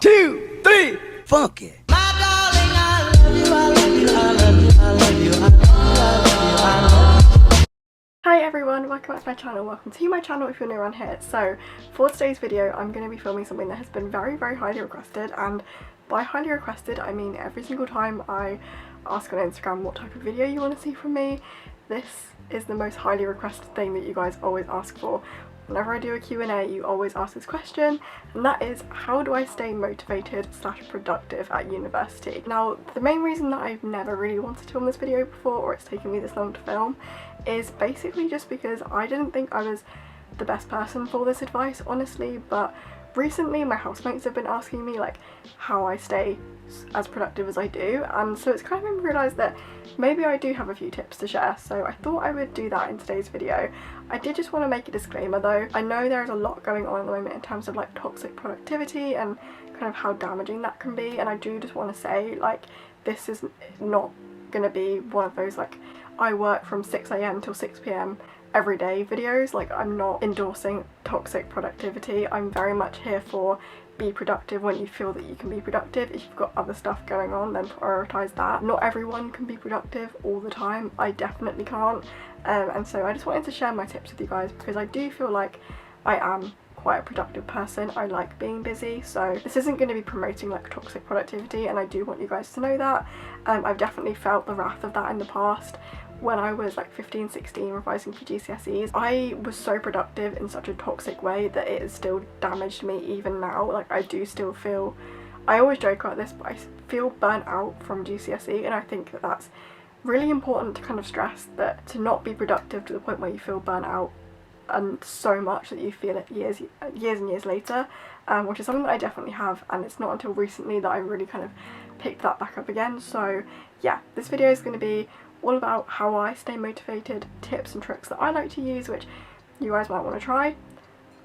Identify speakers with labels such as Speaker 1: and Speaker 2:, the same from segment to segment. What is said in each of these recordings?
Speaker 1: 2, 3, funky.
Speaker 2: Hi everyone, welcome back to my channel. Welcome to my channel if you're new around here. So for today's video I'm going to be filming something that has been very highly requested, and by highly requested I mean every single time I ask on Instagram what type of video you want to see from me, this is the most highly requested thing that you guys always ask for. Whenever I do a Q&A, you always ask this question, and that is, how do I stay motivated / productive at university? Now, the main reason that I've never really wanted to film this video before, or it's taken me this long to film, is basically just because I didn't think I was the best person for this advice, honestly, but recently my housemates have been asking me like how I stay as productive as I do, and so it's kind of made me realise that maybe I do have a few tips to share, so I thought I would do that in today's video. I did just want to make a disclaimer though. I know there is a lot going on at the moment in terms of like toxic productivity and kind of how damaging that can be, and I do just want to say like this is not going to be one of those like I work from 6 AM till 6 PM every day videos. Like, I'm not endorsing toxic productivity. I'm very much here for be productive when you feel that you can be productive. If you've got other stuff going on, then prioritise that. Not everyone can be productive all the time. I definitely can't, and so I just wanted to share my tips with you guys because I do feel like I am quite a productive person. I like being busy, so this isn't going to be promoting like toxic productivity, and I do want you guys to know that. I've definitely felt the wrath of that in the past. When I was like 15, 16 revising for GCSEs, I was so productive in such a toxic way that it has still damaged me even now. Like, I do still feel, I always joke about this, but I feel burnt out from GCSE, and I think that that's really important to kind of stress, that to not be productive to the point where you feel burnt out and so much that you feel it years and years later, which is something that I definitely have, and it's not until recently that I really kind of picked that back up again. So yeah, this video is going to be all about how I stay motivated, tips and tricks that I like to use, which you guys might want to try.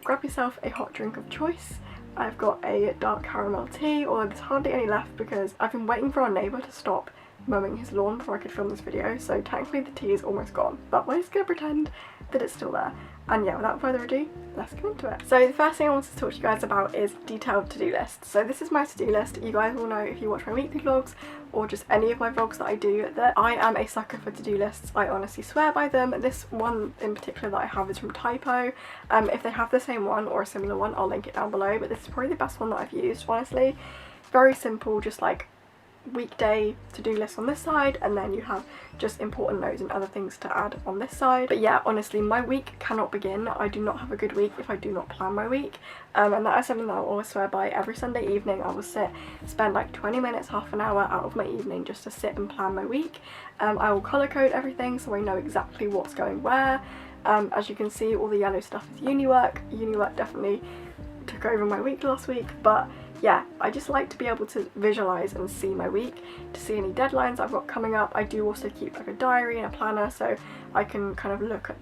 Speaker 2: Grab yourself a hot drink of choice. I've got a dark caramel tea, although there's hardly any left because I've been waiting for our neighbour to stop mowing his lawn before I could film this video, so technically the tea is almost gone, but we're just going to pretend that it's still there. And yeah, without further ado, let's get into it. So the first thing I wanted to talk to you guys about is detailed to-do lists. So this is my to-do list. You guys will know if you watch my weekly vlogs or just any of my vlogs that I do that I am a sucker for to-do lists. I honestly swear by them. This one in particular that I have is from Typo. If they have the same one or a similar one, I'll link it down below, but this is probably the best one that I've used, honestly. Very simple, just like weekday to-do list on this side, and then you have just important notes and other things to add on this side. But yeah, honestly, my week cannot begin. I do not have a good week if I do not plan my week, and that is something that I'll always swear by. Every Sunday evening I will spend like 20 minutes, half an hour out of my evening just to sit and plan my week. I will colour code everything so I know exactly what's going where. As you can see, all the yellow stuff is uni work. Uni work definitely took over my week last week, but yeah, I just like to be able to visualise and see my week, to see any deadlines I've got coming up. I do also keep like a diary and a planner, so I can kind of look at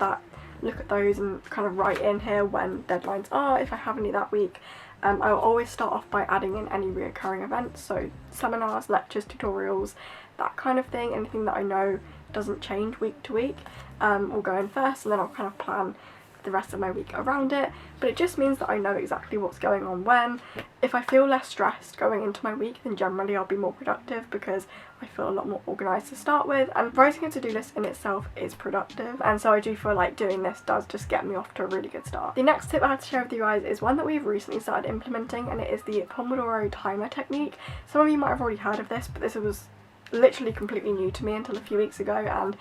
Speaker 2: those and kind of write in here when deadlines are, if I have any that week. I'll always start off by adding in any reoccurring events, so seminars, lectures, tutorials, that kind of thing. Anything that I know doesn't change week to week will go in first, and then I'll kind of plan the rest of my week around it. But it just means that I know exactly what's going on when. If I feel less stressed going into my week, then generally I'll be more productive because I feel a lot more organised to start with, and writing a to-do list in itself is productive, and so I do feel like doing this does just get me off to a really good start. The next tip I have to share with you guys is one that we've recently started implementing, and it is the Pomodoro timer technique. Some of you might have already heard of this, but this was literally completely new to me until a few weeks ago, and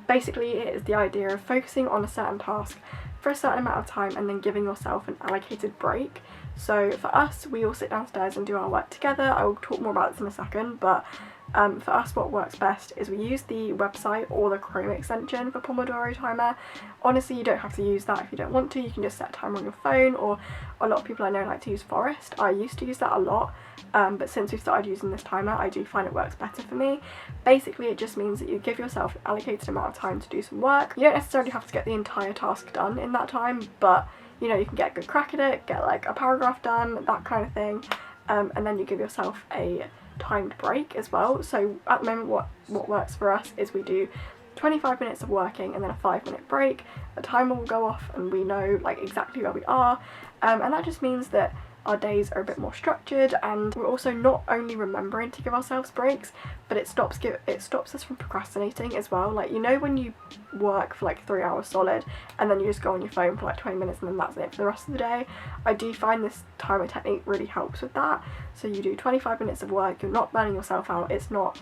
Speaker 2: basically it is the idea of focusing on a certain task for a certain amount of time and then giving yourself an allocated break. So for us, we all sit downstairs and do our work together. I will talk more about this in a second, but for us what works best is we use the website or the Chrome extension for Pomodoro timer. Honestly, you don't have to use that if you don't want to. You can just set a timer on your phone, or a lot of people I know like to use Forest. I used to use that a lot, but since we've started using this timer, I do find it works better for me. Basically, it just means that you give yourself an allocated amount of time to do some work. You don't necessarily have to get the entire task done in that time, but you know, you can get a good crack at it, get like a paragraph done, that kind of thing, and then you give yourself a timed break as well. So at the moment what works for us is we do 25 minutes of working and then a 5-minute break. A timer will go off and we know like exactly where we are, and that just means that our days are a bit more structured, and we're also not only remembering to give ourselves breaks, but it stops us from procrastinating as well. Like, you know, when you work for like 3 hours solid and then you just go on your phone for like 20 minutes and then that's it for the rest of the day, I do find this timer technique really helps with that. So you do 25 minutes of work, you're not burning yourself out, it's not,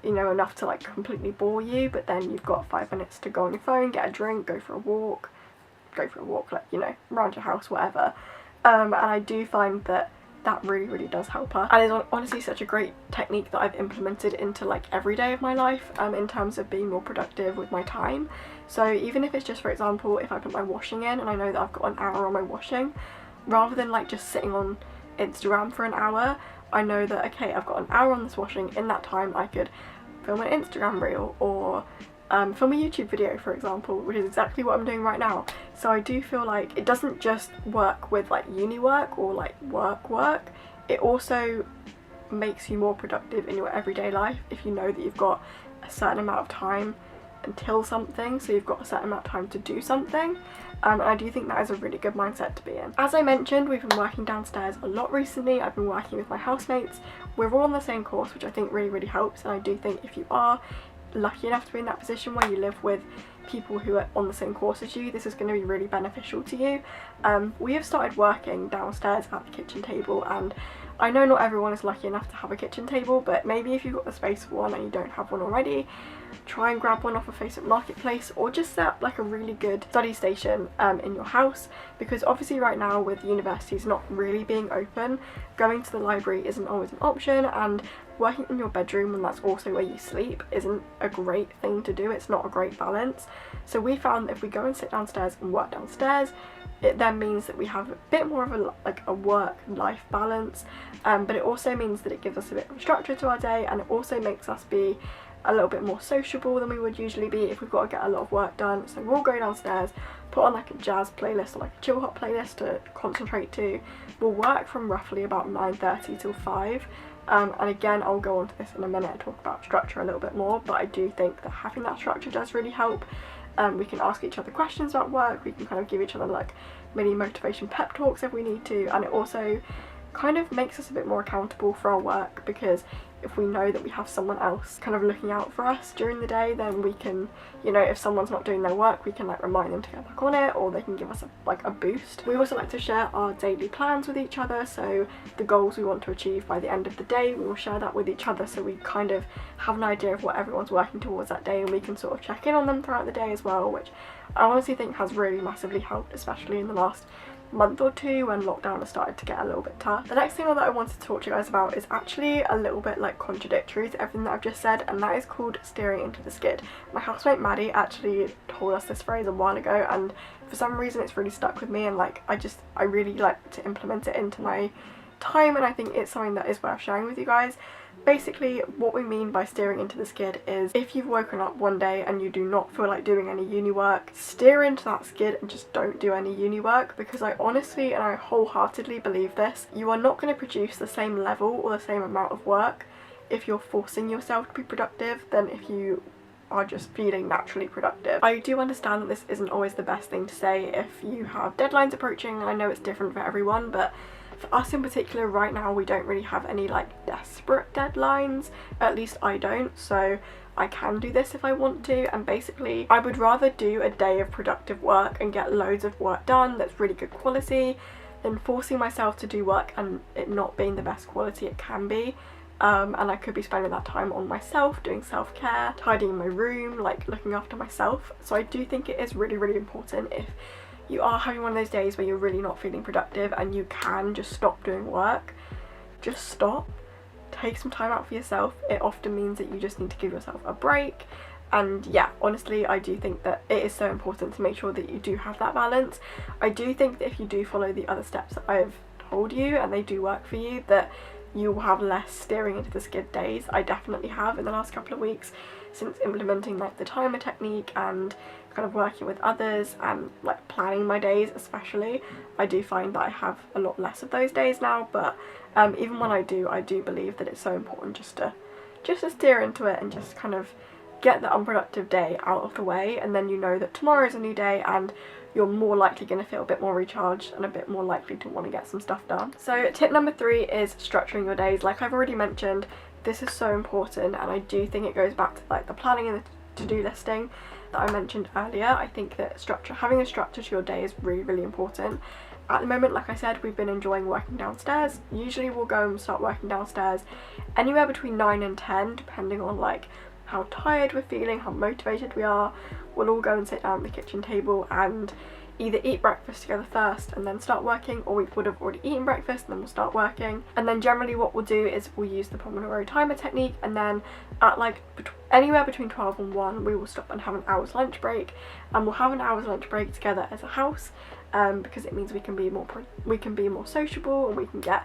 Speaker 2: you know, enough to like completely bore you, but then you've got 5 minutes to go on your phone, get a drink, go for a walk, like, you know, around your house, whatever. And I do find that really does help us, and it's honestly such a great technique that I've implemented into like every day of my life, in terms of being more productive with my time. So even if it's just, for example, if I put my washing in and I know that I've got an hour on my washing, rather than like just sitting on Instagram for an hour, I know that, okay, I've got an hour on this washing. In that time I could film an Instagram reel or film a YouTube video, for example, which is exactly what I'm doing right now. So I do feel like it doesn't just work with like uni work or like work, it also makes you more productive in your everyday life if you know that you've got a certain amount of time until something, so you've got a certain amount of time to do something. And I do think that is a really good mindset to be in. As I mentioned, we've been working downstairs a lot recently. I've been working with my housemates. We're all on the same course, which I think really helps, and I do think if you are lucky enough to be in that position where you live with people who are on the same course as you, this is going to be really beneficial to you. We have started working downstairs at the kitchen table, and I know not everyone is lucky enough to have a kitchen table, but maybe if you've got the space for one and you don't have one already, try and grab one off of Facebook Marketplace, or just set up like a really good study station in your house, because obviously right now with universities not really being open, going to the library isn't always an option, and working in your bedroom when that's also where you sleep isn't a great thing to do. It's not a great balance. So we found that if we go and sit downstairs and work downstairs, it then means that we have a bit more of a work-life balance, but it also means that it gives us a bit of structure to our day, and it also makes us be a little bit more sociable than we would usually be if we've got to get a lot of work done. So we'll go downstairs, put on like a jazz playlist or like a chill hop playlist to concentrate to. We'll work from roughly about 9:30 till 5. And again, I'll go on to this in a minute and talk about structure a little bit more, but I do think that having that structure does really help. We can ask each other questions about work, we can kind of give each other like mini motivation pep talks if we need to, and it also kind of makes us a bit more accountable for our work, because if we know that we have someone else kind of looking out for us during the day, then we can, you know, if someone's not doing their work, we can like remind them to get back on it, or they can give us a boost. We also like to share our daily plans with each other, so the goals we want to achieve by the end of the day, we will share that with each other, so we kind of have an idea of what everyone's working towards that day, and we can sort of check in on them throughout the day as well, which I honestly think has really massively helped, especially in the last month or two when lockdown has started to get a little bit tough. The next thing that I wanted to talk to you guys about is actually a little bit like contradictory to everything that I've just said, and that is called steering into the skid. My housemate Maddie actually told us this phrase a while ago, and for some reason it's really stuck with me, and like I really like to implement it into my time, and I think it's something that is worth sharing with you guys. Basically, what we mean by steering into the skid is if you've woken up one day and you do not feel like doing any uni work, steer into that skid and just don't do any uni work, because I honestly and I wholeheartedly believe this, you are not going to produce the same level or the same amount of work if you're forcing yourself to be productive than if you are just feeling naturally productive. I do understand that this isn't always the best thing to say if you have deadlines approaching, and I know it's different for everyone, but for us in particular right now we don't really have any like desperate deadlines, at least I don't, so I can do this if I want to, and basically I would rather do a day of productive work and get loads of work done that's really good quality than forcing myself to do work and it not being the best quality it can be. And I could be spending that time on myself, doing self-care, tidying my room, like looking after myself. So I do think it is really important, if you are having one of those days where you're really not feeling productive and you can just stop doing work, just stop, take some time out for yourself. It often means that you just need to give yourself a break, and yeah, honestly I do think that it is so important to make sure that you do have that balance. I do think that if you do follow the other steps that I've told you and they do work for you, that you will have less steering into the skid days. I definitely have in the last couple of weeks since implementing like the timer technique and kind of working with others and like planning my days especially. I do find that I have a lot less of those days now, but even when I do believe that it's so important just to steer into it and just kind of get the unproductive day out of the way, and then you know that tomorrow is a new day and you're more likely going to feel a bit more recharged and a bit more likely to want to get some stuff done. So tip number 3 is structuring your days. Like I've already mentioned, this is so important, and I do think it goes back to like the planning and the to-do listing that I mentioned earlier. I think that having a structure to your day is really, really important. At the moment, like I said, we've been enjoying working downstairs. Usually we'll go and start working downstairs anywhere between 9 and 10, depending on like how tired we're feeling, how motivated we are. We'll all go and sit down at the kitchen table and either eat breakfast together first and then start working, or we would have already eaten breakfast and then we'll start working. And then generally what we'll do is we'll use the Pomodoro timer technique, and then at like anywhere between 12 and 1 we will stop and have an hour's lunch break, and we'll have an hour's lunch break together as a house, because it means we can be more sociable, and we can get,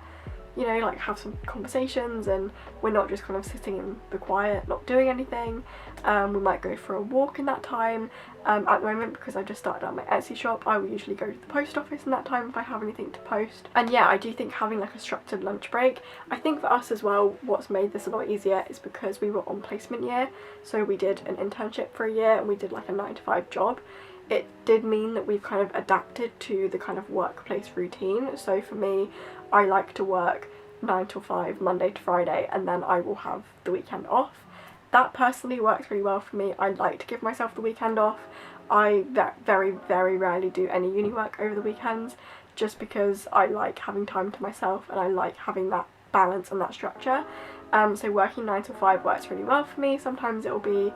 Speaker 2: you know, like have some conversations, and we're not just kind of sitting in the quiet not doing anything. We might go for a walk in that time. At the moment, because I just started out my Etsy shop, I will usually go to the post office in that time if I have anything to post. And yeah, I do think having like a structured lunch break, I think for us as well, what's made this a lot easier is because we were on placement year, so we did an internship for a year and we did like a 9-to-5 job. It did mean that we've kind of adapted to the kind of workplace routine. So for me, I like to work 9 till 5 Monday to Friday, and then I will have the weekend off. That personally works really well for me. I like to give myself the weekend off. I very, very rarely do any uni work over the weekends, just because I like having time to myself and I like having that balance and that structure. So working 9 till 5 works really well for me. Sometimes it will be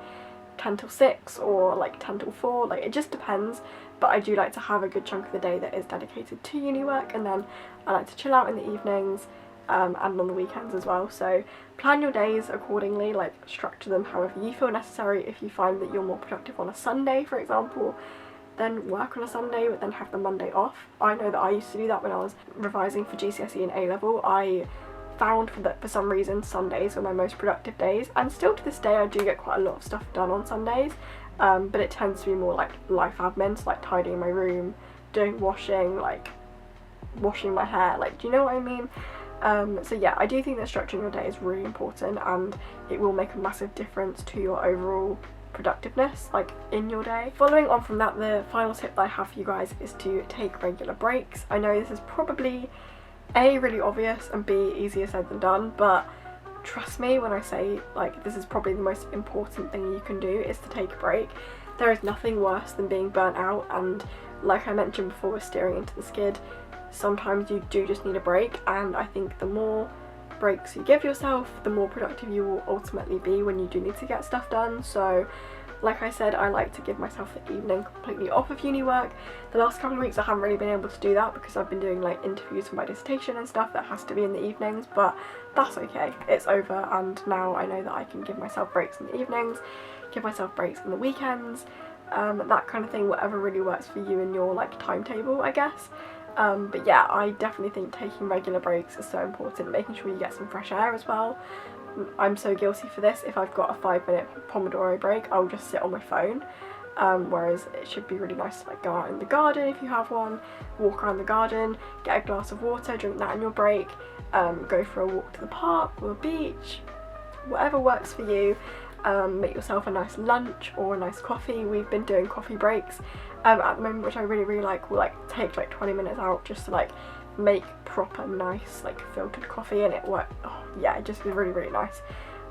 Speaker 2: 10 till 6 or like 10 till 4, like it just depends. But I do like to have a good chunk of the day that is dedicated to uni work, and then I like to chill out in the evenings and on the weekends as well. So plan your days accordingly, like structure them however you feel necessary. If you find that you're more productive on a Sunday, for example, then work on a Sunday but then have the Monday off. I know that I used to do that when I was revising for GCSE and A-level. I found that for some reason Sundays were my most productive days, and still to this day I do get quite a lot of stuff done on Sundays, but it tends to be more like life admin, so like tidying my room, doing washing, like washing my hair, like, do you know what I mean? So yeah, I do think that structuring your day is really important, and it will make a massive difference to your overall productiveness, like in your day. Following on from that, the final tip that I have for you guys is to take regular breaks. I know this is probably A, really obvious, and B, easier said than done, but trust me when I say like this is probably the most important thing you can do, is to take a break. There is nothing worse than being burnt out, and like I mentioned before with steering into the skid, sometimes you do just need a break, and I think the more breaks you give yourself, the more productive you will ultimately be when you do need to get stuff done. So like I said, I like to give myself the evening completely off of uni work. The last couple of weeks I haven't really been able to do that because I've been doing like interviews for my dissertation and stuff that has to be in the evenings, but that's okay, it's over, and now I know that I can give myself breaks in the evenings, give myself breaks in the weekends, that kind of thing, whatever really works for you and your like timetable, I guess. But yeah, I definitely think taking regular breaks is so important, making sure you get some fresh air as well. I'm so guilty for this. If I've got a 5-minute Pomodoro break, I'll just sit on my phone, whereas it should be really nice to like go out in the garden if you have one, walk around the garden, get a glass of water, drink that in your break, go for a walk to the park or the beach, whatever works for you. Make yourself a nice lunch or a nice coffee. We've been doing coffee breaks at the moment, which I really like. We'll like take like 20 minutes out just to like make proper nice like filtered coffee, and it works. Oh, yeah, it just is really nice.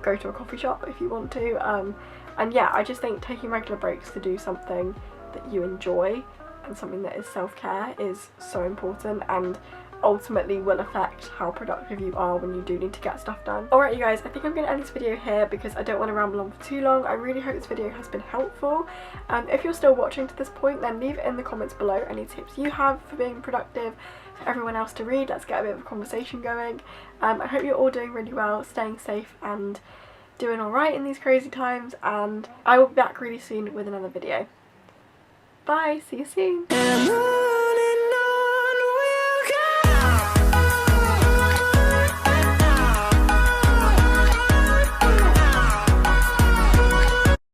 Speaker 2: Go to a coffee shop if you want to, and yeah, I just think taking regular breaks to do something that you enjoy and something that is self-care is so important, and ultimately will affect how productive you are when you do need to get stuff done. Alright you guys, I think I'm going to end this video here because I don't want to ramble on for too long. I really hope this video has been helpful. If you're still watching to this point, then leave it in the comments below any tips you have for being productive for everyone else to read. Let's get a bit of a conversation going. I hope you're all doing really well, staying safe and doing alright in these crazy times, and I will be back really soon with another video. Bye, see you soon.